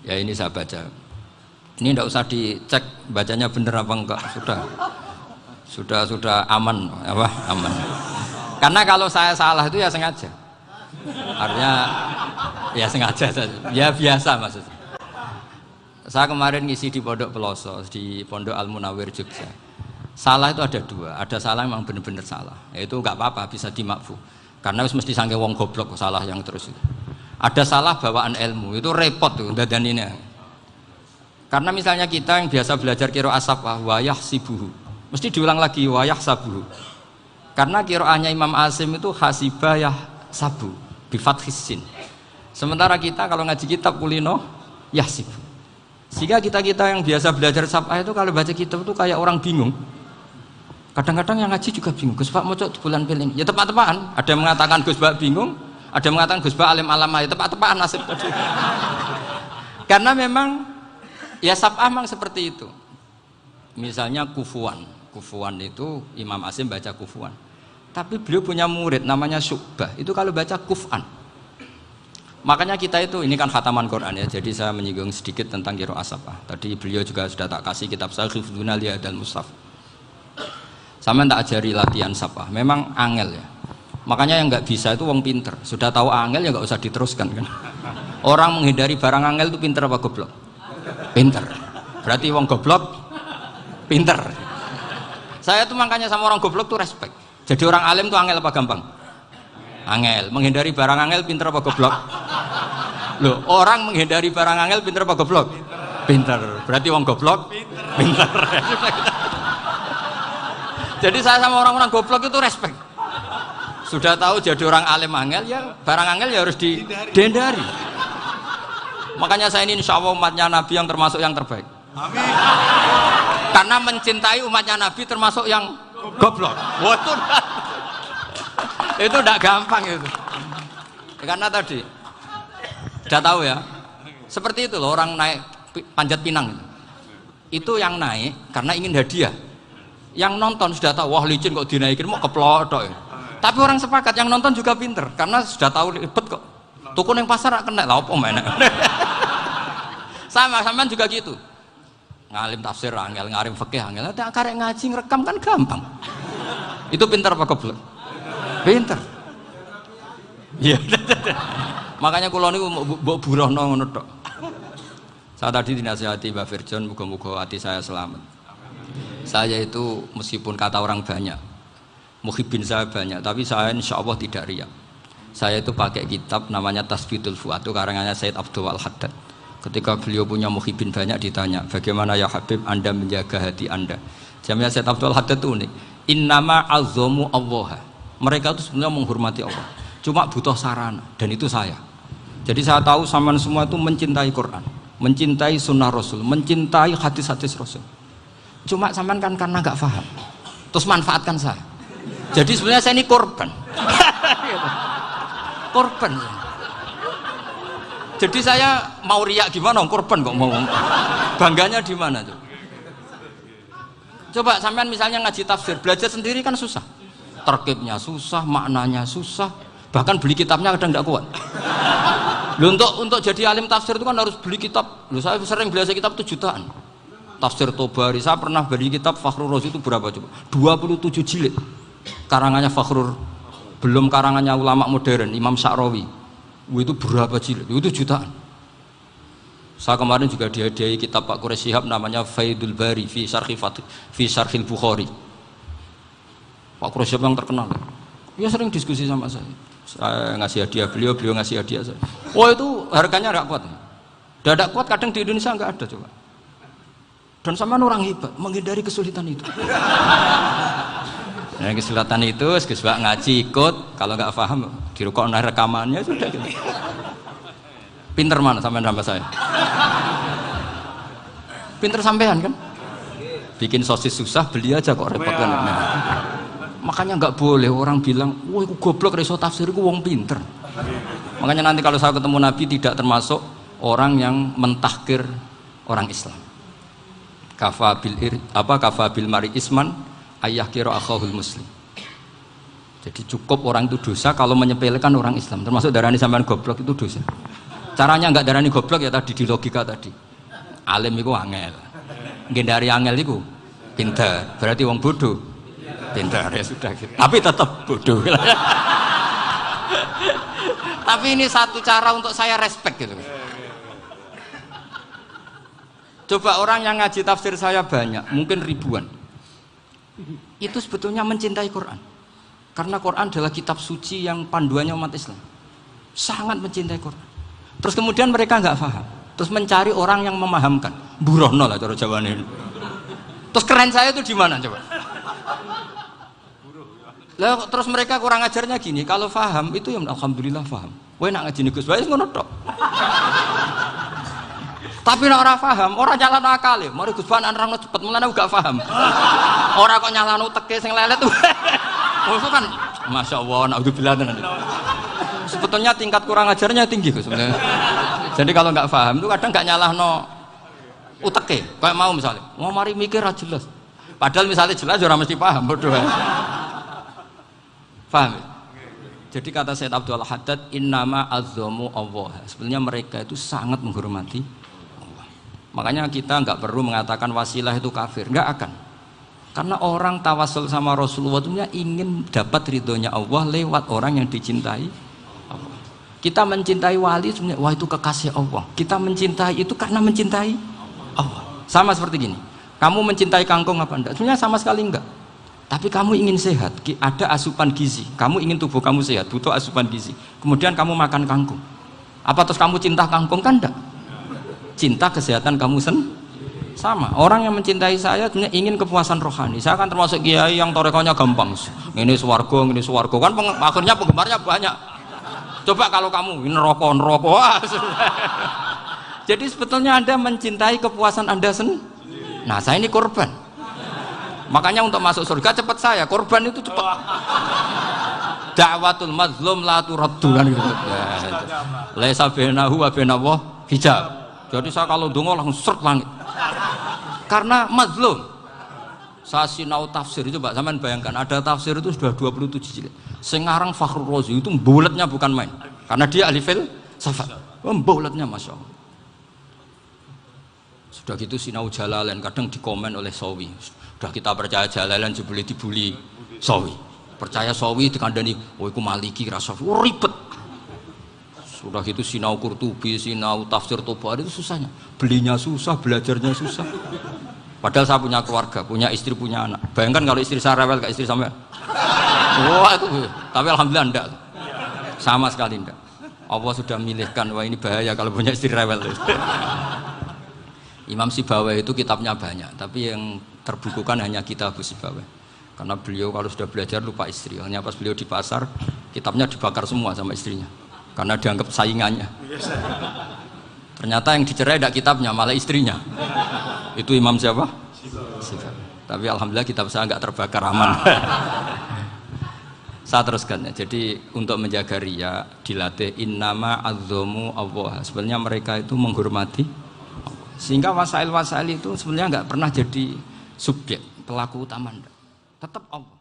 Ya ini saya baca. Ini tidak usah dicek bacanya bener apa enggak, sudah aman, apa aman. Karena kalau saya salah itu ya sengaja. Artinya ya sengaja saja. Ya biasa maksudnya. Saya kemarin ngisi di Pondok Peloso, di Pondok Al Munawir Jogja. Salah itu ada dua, ada salah memang benar-benar salah. Itu enggak apa-apa, bisa dimakfu. Karena mesti sangke wong goblok salah yang terus itu. Ada salah bawaan ilmu, itu repot tuh dadaninnya. Karena misalnya kita yang biasa belajar qiraah safah wayah sibuhu, mesti diulang lagi wayah sabuhu. Karena qiraahnya Imam Asim itu hasibah yah sabu bi fathis sin. Sementara kita kalau ngaji kitab kulino yahsib. Sehingga kita yang biasa belajar safah itu kalau baca kitab itu kayak orang bingung. Kadang-kadang yang ngaji juga bingung. Gus Pak mau cok bulan piling. Ya tepat-tepatan. Ada yang mengatakan Gus Pak bingung, ada yang mengatakan Gus Pak alim alamah. Ya tepat-tepatan nasib tadi. Karena memang ya saf'ah memang seperti itu. Misalnya kufuan itu Imam Asim baca kufuan. Tapi beliau punya murid namanya Syu'bah. Itu kalau baca kuf'an. Makanya kita itu, ini kan khataman Quran ya. Jadi saya menyinggung sedikit tentang qiraah saf'ah. Tadi beliau juga sudah tak kasih kitab saya Hifdzuna Liyadal Mushaf. Sama tak ajari latihan saf'ah. Memang angel ya. Makanya yang nggak bisa itu wong pinter. Sudah tahu angel ya nggak usah diteruskan kan. Orang menghindari barang angel itu pinter apa goblok? Pinter. Berarti wong goblok pinter. Saya tuh makanya sama orang goblok tuh respect. Jadi orang alim tuh angel apa gampang? Angel. Menghindari barang angel pinter apa goblok? Loh, orang menghindari barang angel pinter apa goblok? Pinter. Berarti wong goblok pinter. Jadi saya sama orang-orang goblok itu respect. Sudah tahu jadi orang alim angel ya barang angel ya harus dihindari. Makanya saya ini insya Allah umatnya Nabi yang termasuk yang terbaik. Amin. Karena mencintai umatnya Nabi termasuk yang goblok. Waduh, itu tidak gampang itu. Karena tadi, sudah tahu ya. Seperti itu loh orang naik panjat pinang itu yang naik karena ingin hadiah. Yang nonton sudah tahu wah licin kok dinaikin mau keplodok ya. Tapi orang sepakat yang nonton juga pinter karena sudah tahu ribet kok. Tukun yang pasar kena lah apa mana. Sama juga gitu. Ngalim tafsir angel, ngalim fikih angel. Ada karek ngaji ngerekam kan gampang. Itu pintar apa goblok? Pintar. Iya. Makanya kula niku mbok burohno ngono tok. Saya tadi dinasihati Mbak Firjon, muga-muga hati saya selamat. Saya itu meskipun kata orang banyak, muhibbin saya banyak, tapi saya insya Allah tidak riya. Saya itu pakai kitab namanya Tasbitul Fuad, itu karangannya Said Abdul Al-Haddad. Ketika beliau punya muhibbin banyak ditanya, bagaimana ya Habib Anda menjaga hati Anda? Jamnya Said Abdul Al-Haddad itu unik. Innama azzamu Allah. Mereka itu sebenarnya menghormati Allah. Cuma butuh sarana, dan itu saya. Jadi saya tahu sampean semua itu mencintai Quran, mencintai sunnah Rasul, mencintai hadis-hadis Rasul. Cuma sampean kan karena nggak paham, terus manfaatkan saya. Jadi sebenarnya saya ini korban. Korban. Jadi saya mau riak gimana? Korban kok mau. Bangganya di mana tuh? Coba sampean misalnya ngaji tafsir, belajar sendiri kan susah. Terkibnya susah, maknanya susah. Bahkan beli kitabnya kadang tidak kuat. Loh, untuk jadi alim tafsir itu kan harus beli kitab. Loh, saya sering belajar kitab itu jutaan. Tafsir Tobari, saya pernah beli kitab Fakhrur Razi itu berapa coba? 27 jilid. Karangannya Fakhrur, belum karangannya ulama modern Imam Sya'rawi. Itu berapa jilid? Itu jutaan. Saya kemarin juga dihadiahi kitab Pak Quraish Shihab namanya Faidul Bari fi Syarhil Bukhari. Pak Quraish Shihab yang terkenal. Dia sering diskusi sama saya. Saya ngasih hadiah beliau ngasih hadiah saya. Oh itu harganya enggak kuat. Dadak kuat kadang di Indonesia enggak ada coba. Dan sama orang hebat menghindari kesulitan itu. Nah, kesulitan itu sebab ngaji ikut, kalau nggak paham dirukok rekamannya sudah gitu. Pinter mana sampean sama saya? Pinter sampean kan? Bikin sosis susah, beli aja kok repot kan. Nah, makanya nggak boleh orang bilang, wah aku goblok reso tafsir, aku wong pinter. Makanya nanti kalau saya ketemu Nabi tidak termasuk orang yang mentahkir orang Islam. Kafabil mari isman ayah kira akhahul muslim. Jadi cukup orang itu dosa kalau menyepelekan orang Islam, termasuk darah ini sampean goblok itu dosa. Caranya nggak darani goblok ya tadi di logika tadi. Alim iku angel. Ngendari angel iku pinter. Berarti wong bodoh pinter ya sudah gitu. Tapi tetap bodoh. Tapi ini satu cara untuk saya respect gitu. Coba orang yang ngaji tafsir saya banyak, mungkin ribuan. Itu sebetulnya mencintai Quran. Karena Quran adalah kitab suci yang panduannya umat Islam. Sangat mencintai Quran. Terus kemudian mereka nggak paham. Terus mencari orang yang memahamkan. Burono lah cara jawabannya. Terus keren saya itu di mana coba? Lah terus mereka kurang ajarnya gini, kalau paham itu ya alhamdulillah paham. Kowe nak ngaji Gus Bae ngono tok. Tapi nek ora paham, ora nyalano akale. Mari Gus Bae nerangno cepet, mulane gak paham. Ora kok nyalano teke sing lelet. Maksud kan masyaallah naudzubillah tenan. Sebetulnya tingkat kurang ajarnya tinggi Gus sebenarnya. Jadi kalau nggak paham itu kadang nggak nyalahno uteke. Kayak mau misalnya, mau mari mikir ra jelas. Padahal misalnya jelas ora mesti paham bodoh. Paham? Jadi kata Sayyid Abdul Haddad, innama azzamu Allah. Sebenarnya mereka itu sangat menghormati Allah. Makanya kita nggak perlu mengatakan wasilah itu kafir, nggak akan. Karena orang tawasul sama Rasulullah itu ingin dapat ridhonya Allah lewat orang yang dicintai Allah. Kita mencintai wali sebenarnya, wah itu kekasih Allah. Kita mencintai itu karena mencintai Allah. Sama seperti gini, kamu mencintai kangkung apa enggak? Sebenarnya sama sekali enggak. Tapi kamu ingin sehat, ada asupan gizi. Kamu ingin tubuh kamu sehat, butuh asupan gizi. Kemudian kamu makan kangkung. Apa terus kamu cinta kangkung? Kan enggak. Cinta kesehatan kamu sama. Orang yang mencintai saya sebenarnya ingin kepuasan rohani. Saya kan termasuk kiai yang torekonya gampang. Ini swarga, kan akhirnya penggemarnya banyak. Coba kalau kamu ini neraka. Wah, jadi sebetulnya Anda mencintai kepuasan Anda sendiri. Nah, saya ini korban. Makanya untuk masuk surga cepat saya, korban itu cepat. Da'watul mazlum la turaddu kan gitu. Laisa bainahu wa bainallah hijab. Jadi saya kalau donga langsung seret langit. Karena mazlum. Saya sinau tafsir itu, Pak, sampean bayangkan ada tafsir itu sudah 27 jilid. Sing ngarang Fakhrul Razi itu bulatnya bukan main. Karena dia ahli filsafat. Bulatnya Masya Allah. Sudah gitu sinau Jalalain kadang dikomen oleh Sawi. Sudah kita percaya Jalalain jebule dibuli Sawi. Percaya Sawi dikandani, oh iku Maliki rasa ribet. Sudah gitu sinau Qurtubi, sinau tafsir Tabari itu susahnya. Belinya susah, belajarnya susah. Padahal saya punya keluarga, punya istri, punya anak. Bayangkan kalau istri saya rewel kayak istri sampai. Wah itu, tapi alhamdulillah enggak. Sama sekali enggak. Allah sudah milihkan, wah ini bahaya kalau punya istri rewel. Imam Sibawai itu kitabnya banyak, tapi yang terbukukan hanya kitab Sibawai. Karena beliau kalau sudah belajar lupa istri. Hanya pas beliau di pasar, kitabnya dibakar semua sama istrinya. Karena dianggap saingannya. Ternyata yang dicerai tidak kitabnya, malah istrinya. Itu Imam siapa? Sibawai. Tapi alhamdulillah kitab saya nggak terbakar, aman. Saya teruskan ya. Jadi untuk menjaga riya dilatih innama azzamu Allah. Sebenarnya mereka itu menghormati Allah. Sehingga wasail itu sebenarnya nggak pernah jadi subjek pelaku utama. Tetap Allah.